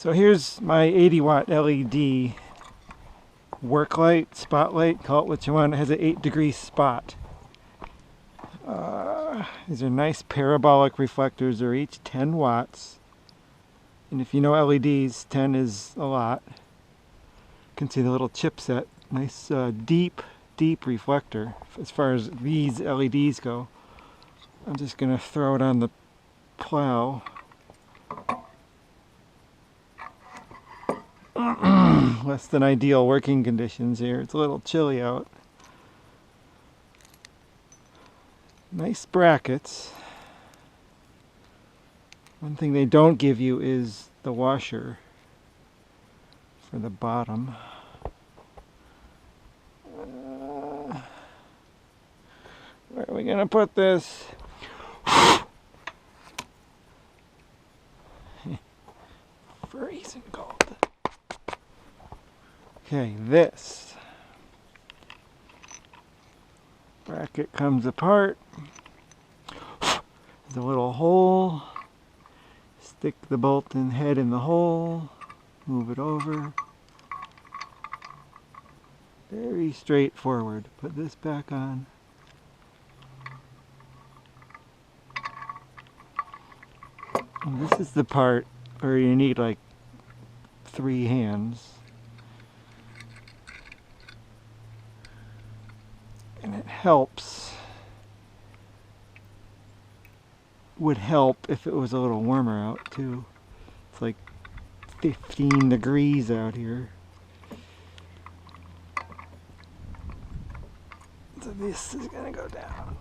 So here's my 80-watt LED work light, spotlight, call it what you want. It has an 8-degree spot. These are nice parabolic reflectors. They're each 10 watts. And if you know LEDs, 10 is a lot. You can see the little chipset. Nice deep reflector as far as these LEDs go. I'm just going to throw it on the plow. Less than ideal working conditions here. It's a little chilly out. Nice brackets. One thing they don't give you is the washer for the bottom. Where are we gonna put this? Freezing cold. Okay, this bracket comes apart. There's a little hole. Stick the bolt and head in the hole. Move it over. Very straightforward. Put this back on. And this is the part where you need like 3 hands. And it helps. Would help if it was a little warmer out too. It's like 15 degrees out here. So this is gonna go down.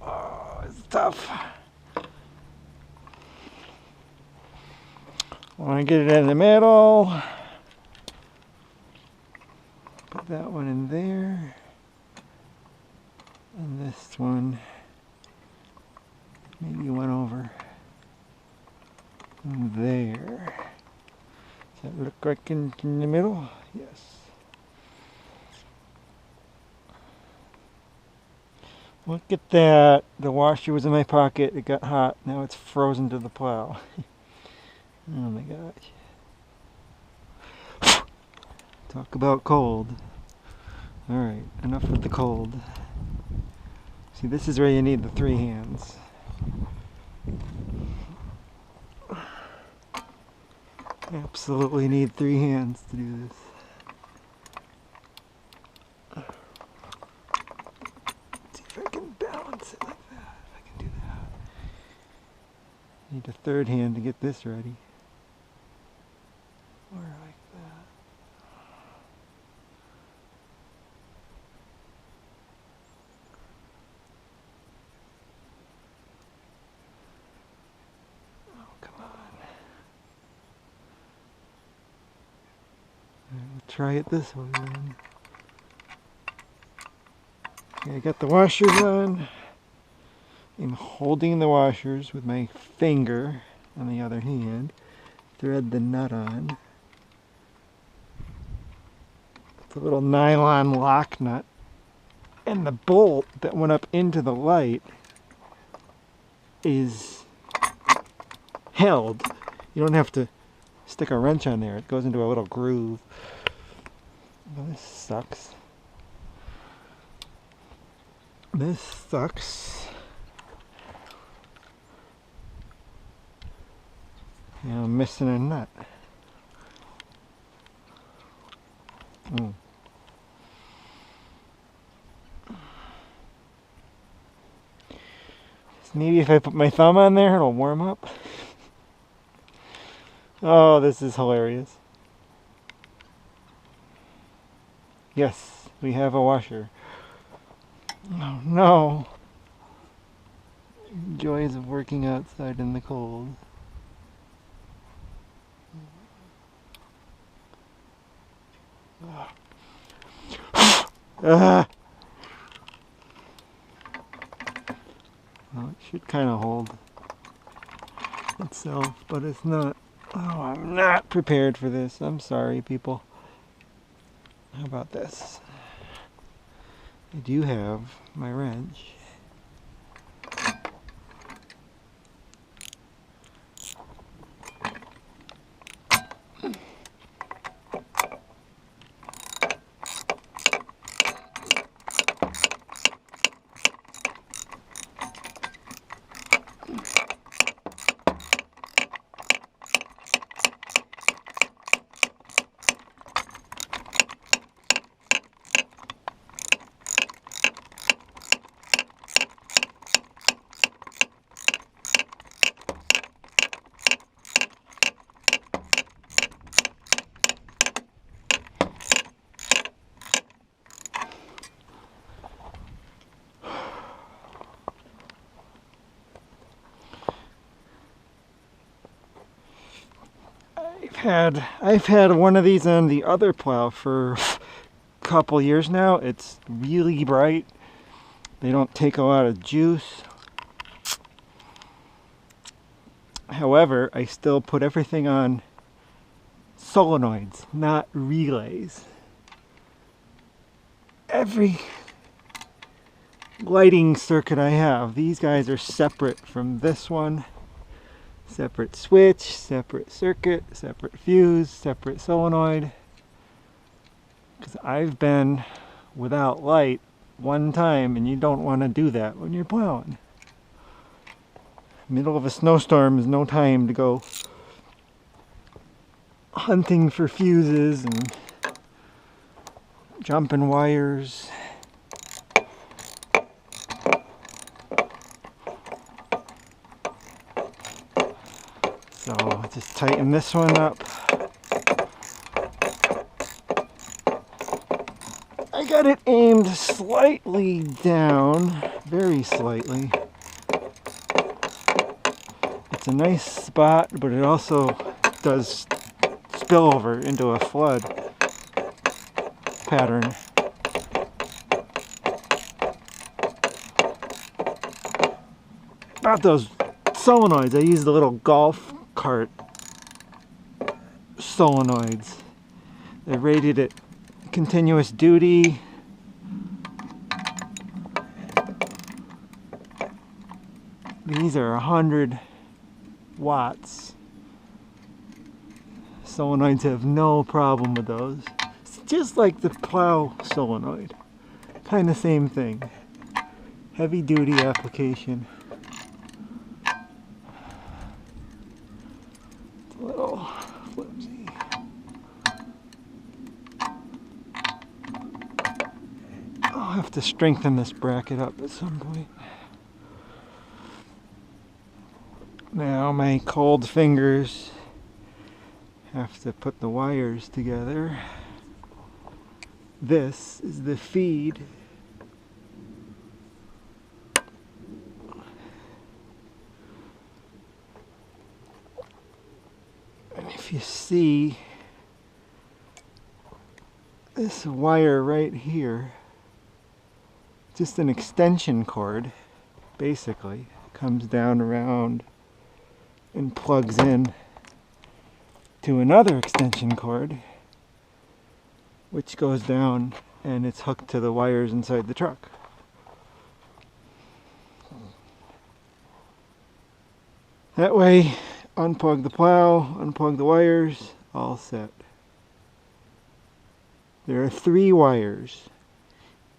Oh, it's tough. Want to get it in the middle. Put that one in there. And this one, maybe one over there. Does that look like in the middle? Yes. Look at that. The washer was in my pocket. It got hot. Now it's frozen to the plow. Oh my gosh. Talk about cold. Alright, enough with the cold. See, this is where you need the 3 hands. Absolutely need 3 hands to do this. Let's see if I can balance it like that. If I can do that. Need a 3rd hand to get this ready. Or like that. Oh, come on. We'll try it this way then. Okay, I got the washers on. I'm holding the washers with my finger on the other hand. Thread the nut on. It's a little nylon lock nut. And the bolt that went up into the light is held. You don't have to stick a wrench on there. It goes into a little groove. Well, this sucks. This sucks. Yeah, I'm missing a nut. Oh. Maybe if I put my thumb on there, it'll warm up. Oh, this is hilarious. Yes, we have a washer. Oh no. Joys of working outside in the cold. Well, it should kind of hold itself, but it's not. Oh, I'm not prepared for this. I'm sorry, people. How about this? I do have my wrench. I've had one of these on the other plow for a couple years now. It's really bright. They don't take a lot of juice. However, I still put everything on solenoids, not relays. Every lighting circuit I have, these guys are separate from this one. Separate switch, separate circuit, separate fuse, separate solenoid. Because I've been without light one time, and you don't want to do that when you're plowing. Middle of a snowstorm is no time to go hunting for fuses and jumping wires. So just tighten this one up. I got it aimed slightly down, very slightly. It's a nice spot, but it also does spill over into a flood pattern. About those solenoids, I use the little golf cart solenoids. They're rated at continuous duty. These are 100 watts. Solenoids have no problem with those. It's just like the plow solenoid. Kind of same thing. Heavy duty application. It's a little flimsy. I'll have to strengthen this bracket up at some point. Now my cold fingers have to put the wires together. This is the feed. And if you see this wire right here, just an extension cord, basically, comes down around and plugs in to another extension cord, which goes down and it's hooked to the wires inside the truck. That way, unplug the plow, unplug the wires, all set. There are 3 wires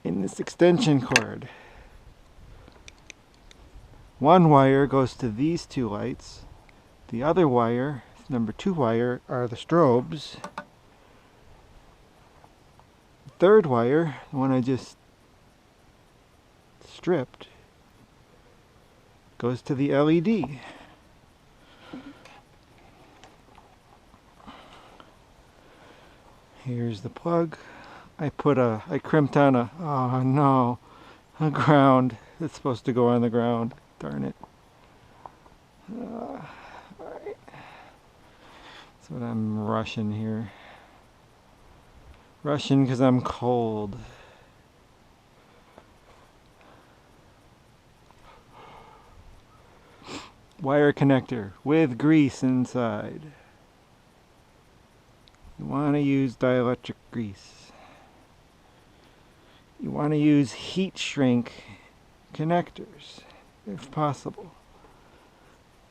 in this extension cord. One wire goes to these 2 lights. The other wire, number 2 wire, are the strobes. The third wire, the one I just stripped, goes to the LED. Here's the plug. I crimped on a ground. It's supposed to go on the ground. Darn it. Alright. That's what I'm rushing here. Rushing because I'm cold. Wire connector with grease inside. You want to use dielectric grease. You want to use heat shrink connectors if possible,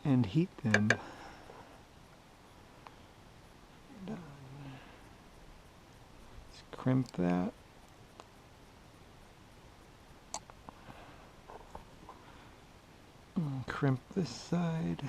and heat them. Done. Let's crimp that. And crimp this side.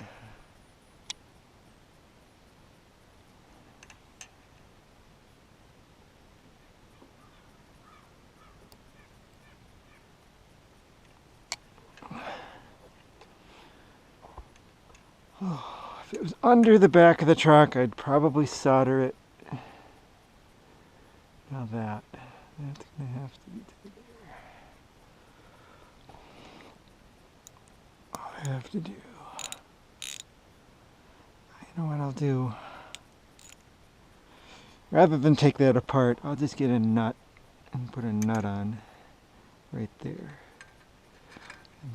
Oh, if it was under the back of the truck, I'd probably solder it. Now that's gonna have to be together. All I have to do, you know what I'll do? Rather than take that apart, I'll just get a nut and put a nut on right there.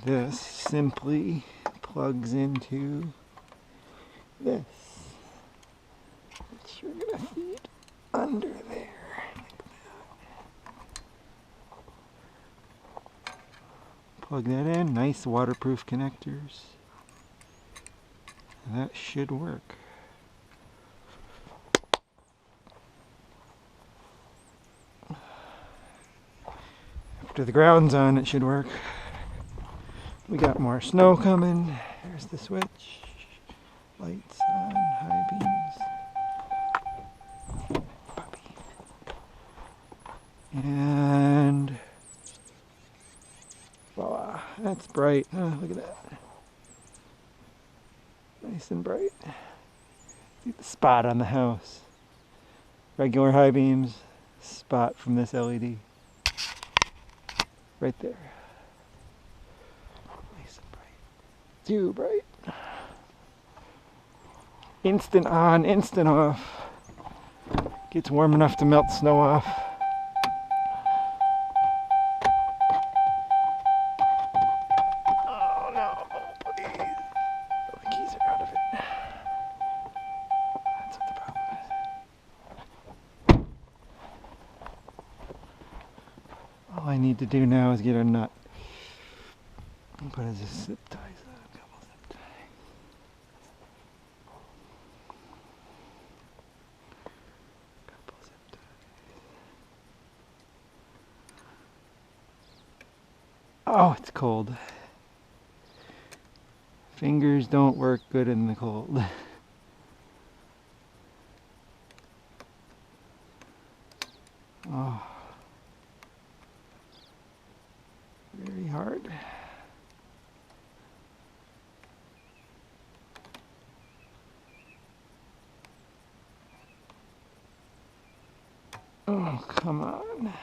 This simply plugs into this, which you're going to feed under there. Plug that in, nice waterproof connectors. That should work. After the ground's on, it should work. We got more snow coming. There's the switch. Lights on, high beams. Puppy. And voila, that's bright. Oh, look at that. Nice and bright. See the spot on the house. Regular high beams, spot from this LED. Right there. Nice and bright. Too bright. Instant on, instant off. Gets warm enough to melt snow off. Oh no, please. Oh, the keys are out of it. That's what the problem is. All I need to do now is get a nut. What is this? Zip ties on, a couple zip ties. Couple zip ties. Oh, it's cold. Fingers don't work good in the cold. Oh. Very hard. Oh, come on.